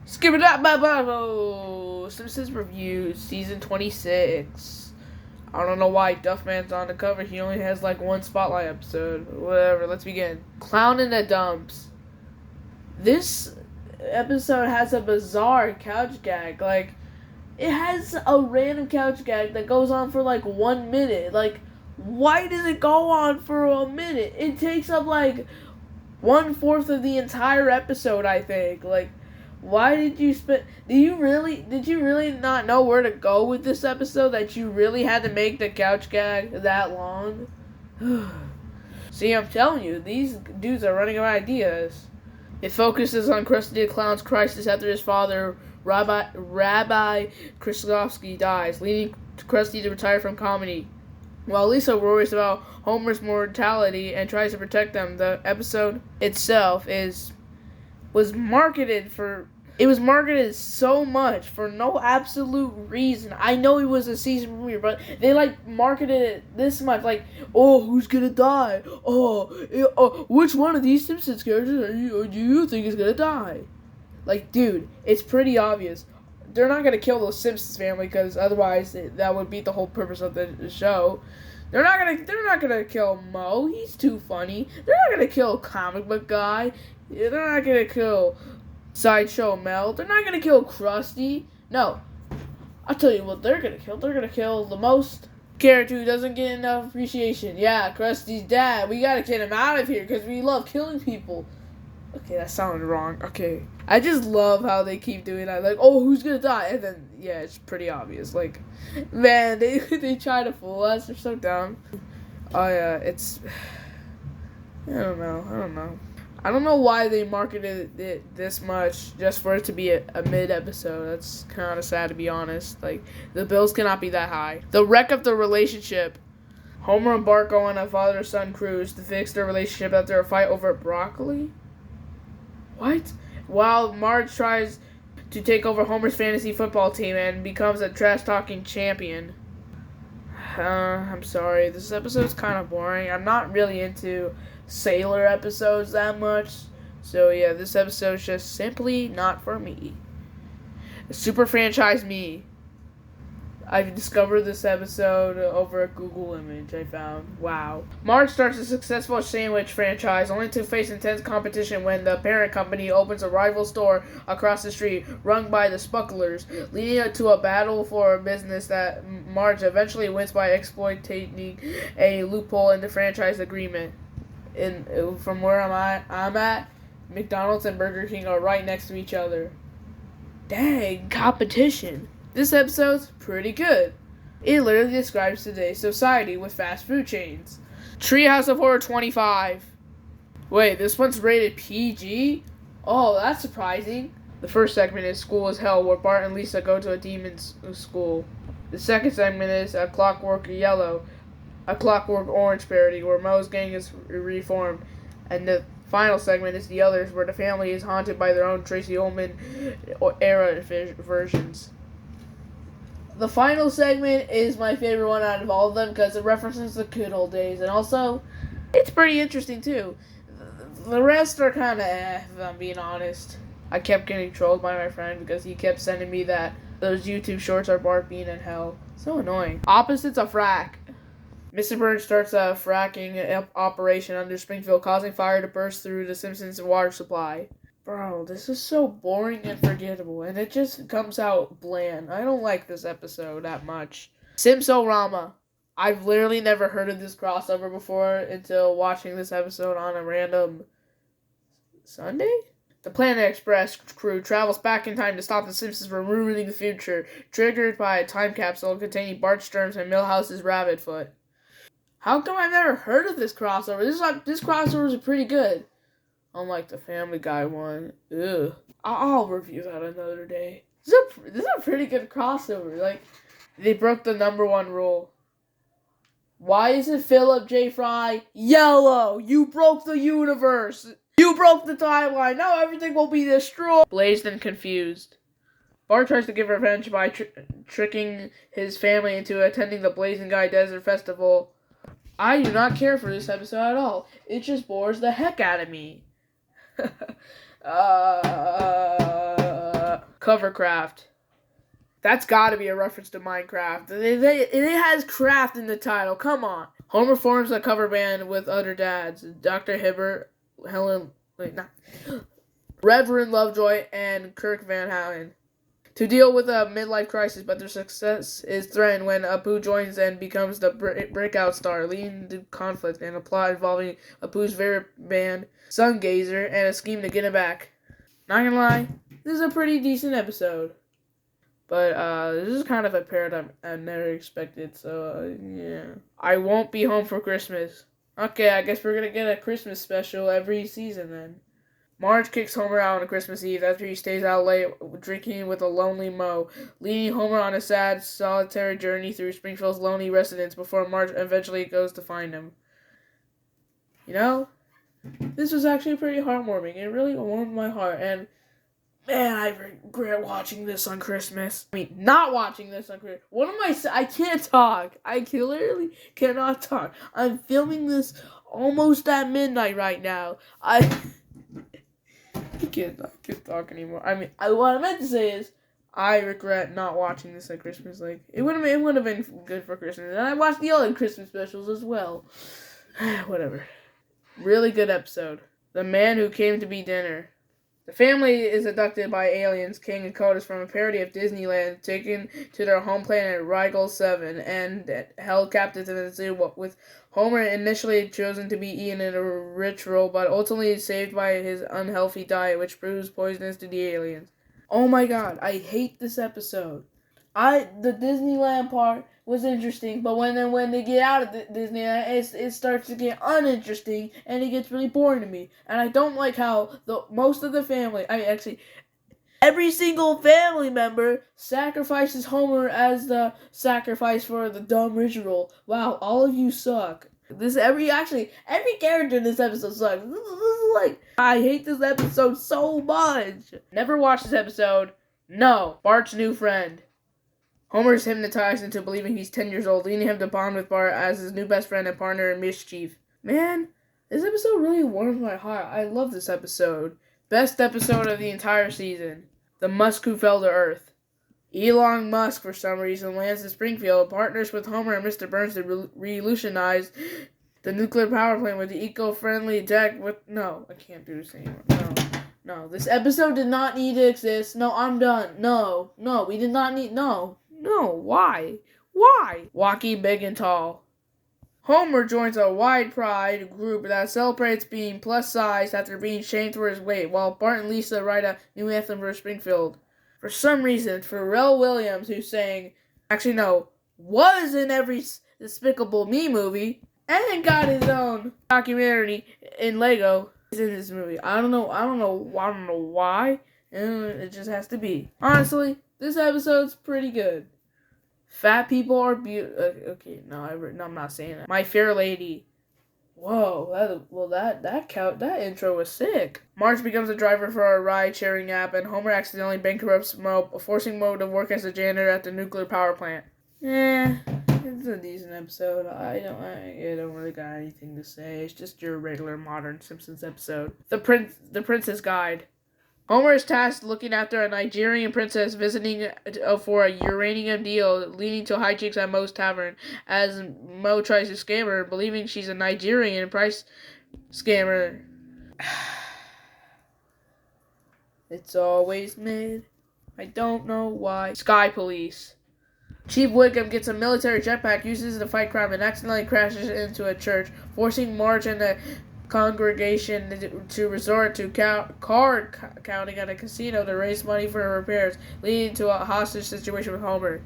Skip it up, Simpsons Review, Season 26. I don't know why Duffman's on the cover. He only has like one spotlight episode. Whatever, let's begin. Clown in the Dumps. This episode has a bizarre couch gag. Like, it has a random couch gag that goes on for like 1 minute. Like, why does it go on for a minute? It takes up like 1/4 of the entire episode, I think. Like, why did you spend? Did you really not know where to go with this episode that you really had to make the couch gag that long? See, I'm telling you, these dudes are running out of ideas. It focuses on Krusty the Clown's crisis after his father, Rabbi Krzyzewski, dies, leading Krusty to retire from comedy. While Lisa worries about Homer's mortality and tries to protect them, the episode itself was marketed so much for no absolute reason. I know it was a season premiere, but they marketed it this much, like, oh, who's gonna die? Which one of these Simpsons characters do you think is gonna die? Like, dude, it's pretty obvious. They're not gonna kill the Simpsons family because otherwise that would beat the whole purpose of the show. They're not gonna kill Mo. He's too funny. They're not gonna kill Comic Book Guy. They're not gonna kill Sideshow Mel. They're not gonna kill Krusty. No, I'll tell you what they're gonna kill. They're gonna kill the most character who doesn't get enough appreciation. Yeah, Krusty's dad. We gotta get him out of here because we love killing people. Okay, that sounded wrong. Okay. I just love how they keep doing that. Like, oh, who's gonna die? And then, yeah, it's pretty obvious. Like, man, they try to fool us. They're so dumb. Oh, yeah, it's... I don't know. I don't know why they marketed it this much just for it to be a mid-episode. That's kind of sad, to be honest. Like, the bills cannot be that high. The wreck of the relationship. Homer and Bart go on a father-son cruise to fix their relationship after a fight over broccoli? What? While Marge tries to take over Homer's fantasy football team and becomes a trash-talking champion. I'm sorry. This episode's kind of boring. I'm not really into Sailor episodes that much. So, yeah, this episode's just simply not for me. Super franchise me. I've discovered this episode over a Google image I found. Wow. Marge starts a successful sandwich franchise only to face intense competition when the parent company opens a rival store across the street run by the Spucklers, leading to a battle for business that Marge eventually wins by exploiting a loophole in the franchise agreement. From where I'm at, McDonald's and Burger King are right next to each other. Dang, competition. This episode's pretty good. It literally describes today's society with fast food chains. Treehouse of Horror 25. Wait, this one's rated PG? Oh, that's surprising. The first segment is School is Hell, where Bart and Lisa go to a demon's school. The second segment is A Clockwork Yellow, a Clockwork Orange parody, where Moe's gang is reformed. And the final segment is The Others, where the family is haunted by their own Tracy Ullman era versions. The final segment is my favorite one out of all of them because it references the good old days. And also, it's pretty interesting too. The rest are kind of if I'm being honest. I kept getting trolled by my friend because he kept sending me that those YouTube shorts are Bart being in hell. So annoying. Opposites of frack. Mr. Burns starts a fracking operation under Springfield, causing fire to burst through the Simpsons water supply. Bro, this is so boring and forgettable, and it just comes out bland. I don't like this episode that much. Simpsorama. I've literally never heard of this crossover before until watching this episode on a random Sunday? The Planet Express crew travels back in time to stop the Simpsons from ruining the future, triggered by a time capsule containing Bart Sturms and Milhouse's Rabbit Foot. How come I've never heard of this crossover? This crossover is pretty good. Unlike the Family Guy one. Ugh. I'll review that another day. This is a pretty good crossover. Like, they broke the number one rule. Why isn't Philip J. Fry yellow? You broke the universe. You broke the timeline. Now everything will be destroyed. Blazed and confused. Bart tries to give revenge by tricking his family into attending the Blazing Guy Desert Festival. I do not care for this episode at all. It just bores the heck out of me. Covercraft. That's got to be a reference to Minecraft. It has craft in the title. Come on. Homer forms a cover band with other dads. Dr. Hibbert, Reverend Lovejoy, and Kirk Van Houten, to deal with a midlife crisis, but their success is threatened when Apu joins and becomes the breakout star, leading to conflict and a plot involving Apu's favorite band, Sungazer, and a scheme to get it back. Not gonna lie, this is a pretty decent episode. But this is kind of a paradigm I never expected, so yeah. I won't be home for Christmas. Okay, I guess we're gonna get a Christmas special every season then. Marge kicks Homer out on Christmas Eve after he stays out late drinking with a lonely Moe, leading Homer on a sad, solitary journey through Springfield's lonely residence before Marge eventually goes to find him. You know, this was actually pretty heartwarming. It really warmed my heart, and man, I regret watching this on Christmas. I mean, not watching this on Christmas. What am I saying? I can't talk. I literally cannot talk. I'm filming this almost at midnight right now. I can't talk anymore. I mean, what I meant to say is, I regret not watching this at Christmas. Like, it would have been good for Christmas. And I watched the other Christmas specials as well. Whatever. Really good episode. The Man Who Came to Be Dinner. The family is abducted by aliens, King and Codus, from a parody of Disneyland, taken to their home planet Rigel 7, and held captive in the zoo, with Homer initially chosen to be eaten in a ritual, but ultimately saved by his unhealthy diet, which proves poisonous to the aliens. Oh my god, I hate this episode. The Disneyland part was interesting, but when they get out of Disneyland, it starts to get uninteresting, and it gets really boring to me. And I don't like how most of the family, every single family member sacrifices Homer as the sacrifice for the dumb ritual. Wow, all of you suck. Every character in this episode sucks. This is like, I hate this episode so much. Never watched this episode. No. Bart's new friend. Homer is hypnotized into believing he's 10 years old, leading him to bond with Bart as his new best friend and partner in mischief. Man, this episode really warmed my heart. I love this episode. Best episode of the entire season. The Musk Who Fell to Earth. Elon Musk, for some reason, lands in Springfield, partners with Homer and Mr. Burns to revolutionize the nuclear power plant with the eco-friendly tech with... No, I can't do this anymore. No, this episode did not need to exist. No, I'm done. No, we did not need... No, why? Walking big and tall. Homer joins a wide pride group that celebrates being plus size after being shamed for his weight, while Bart and Lisa write a new anthem for Springfield. For some reason, Pharrell Williams, who was in every Despicable Me movie, and got his own documentary in Lego, is in this movie. I don't know why, and it just has to be. Honestly, this episode's pretty good. Fat people are beautiful. Okay, no, I'm not saying that. My Fair Lady. Whoa, that intro was sick. Marge becomes a driver for a ride-sharing app, and Homer accidentally bankrupts Moe, forcing Moe to work as a janitor at the nuclear power plant. It's a decent episode. I don't really got anything to say. It's just your regular modern Simpsons episode. The Princess Guide. Homer is tasked looking after a Nigerian princess visiting for a uranium deal, leading to hijinks at Moe's tavern, as Moe tries to scam her, believing she's a Nigerian price scammer. It's always mid. I don't know why. Sky Police. Chief Wiggum gets a military jetpack, uses it to fight crime, and accidentally crashes into a church, forcing Marge and the congregation to resort to card counting at a casino to raise money for repairs, leading to a hostage situation with Homer.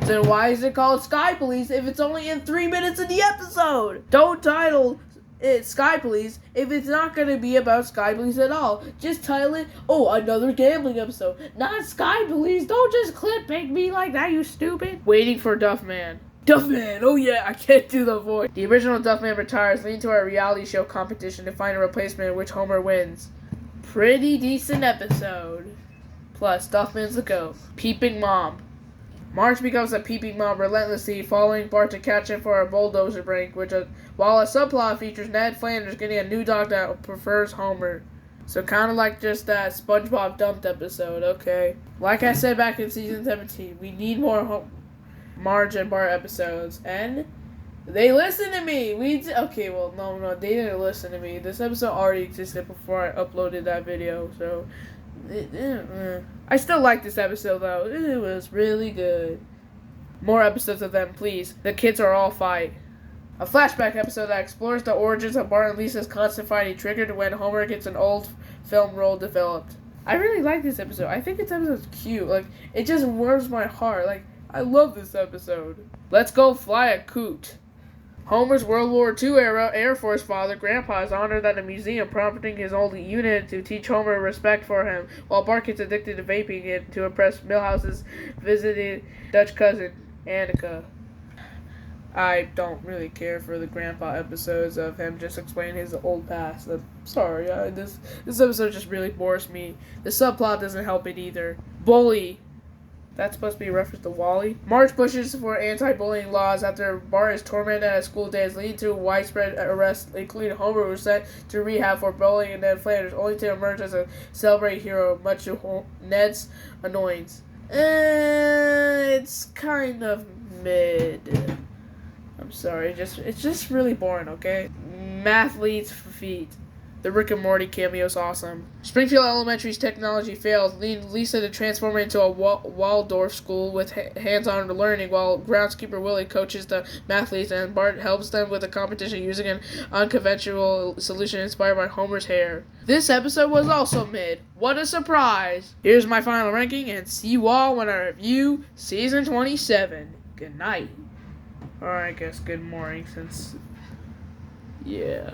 Then why is it called Sky Police if it's only in 3 minutes of the episode? Don't title it Sky Police if it's not going to be about Sky Police at all. Just title it, another gambling episode. Not Sky Police. Don't just clickbait me like that, you stupid. Waiting for Duffman. Duffman! Oh yeah, I can't do the voice. The original Duffman retires, leading to a reality show competition to find a replacement in which Homer wins. Pretty decent episode. Plus, Duffman's the GOAT. Peeping Mom. Marge becomes a peeping mom, relentlessly following Bart to catch him for a bulldozer prank, while a subplot features Ned Flanders getting a new dog that prefers Homer. So kind of like just that SpongeBob dumped episode, okay? Like I said back in season 17, we need more Marge and Bart episodes, and they listened to me. Okay, well, no, they didn't listen to me. This episode already existed before I uploaded that video, so I still like this episode though. It was really good. More episodes of them, please. The kids are all fight. A flashback episode that explores the origins of Bart and Lisa's constant fighting, triggered when Homer gets an old film role developed. I really like this episode. I think this episode's cute. Like, it just warms my heart. Like, I love this episode. Let's go fly a coot. Homer's World War II era Air Force father, Grandpa, is honored at a museum, prompting his old unit to teach Homer respect for him, while Bart gets addicted to vaping it to impress Milhouse's visiting Dutch cousin, Annika. I don't really care for the Grandpa episodes of him just explaining his old past. I'm sorry, this episode just really bores me. The subplot doesn't help it either. Bully. That's supposed to be a reference to Wally. Marge pushes for anti-bullying laws after Bart is tormented at school days, leading to widespread arrests, including Homer, who was sent to rehab for bullying, and Ned Flanders, only to emerge as a celebrated hero, much to Ned's annoyance. It's kind of mid. I'm sorry, it's just really boring, okay? Mathletes feet. The Rick and Morty cameo is awesome. Springfield Elementary's technology fails, leading Lisa to transform into a Waldorf school with hands-on learning, while groundskeeper Willie coaches the mathletes and Bart helps them with a competition using an unconventional solution inspired by Homer's hair. This episode was also mid. What a surprise! Here's my final ranking, and see you all when I review Season 27. Good night. Or I guess good morning, since... yeah.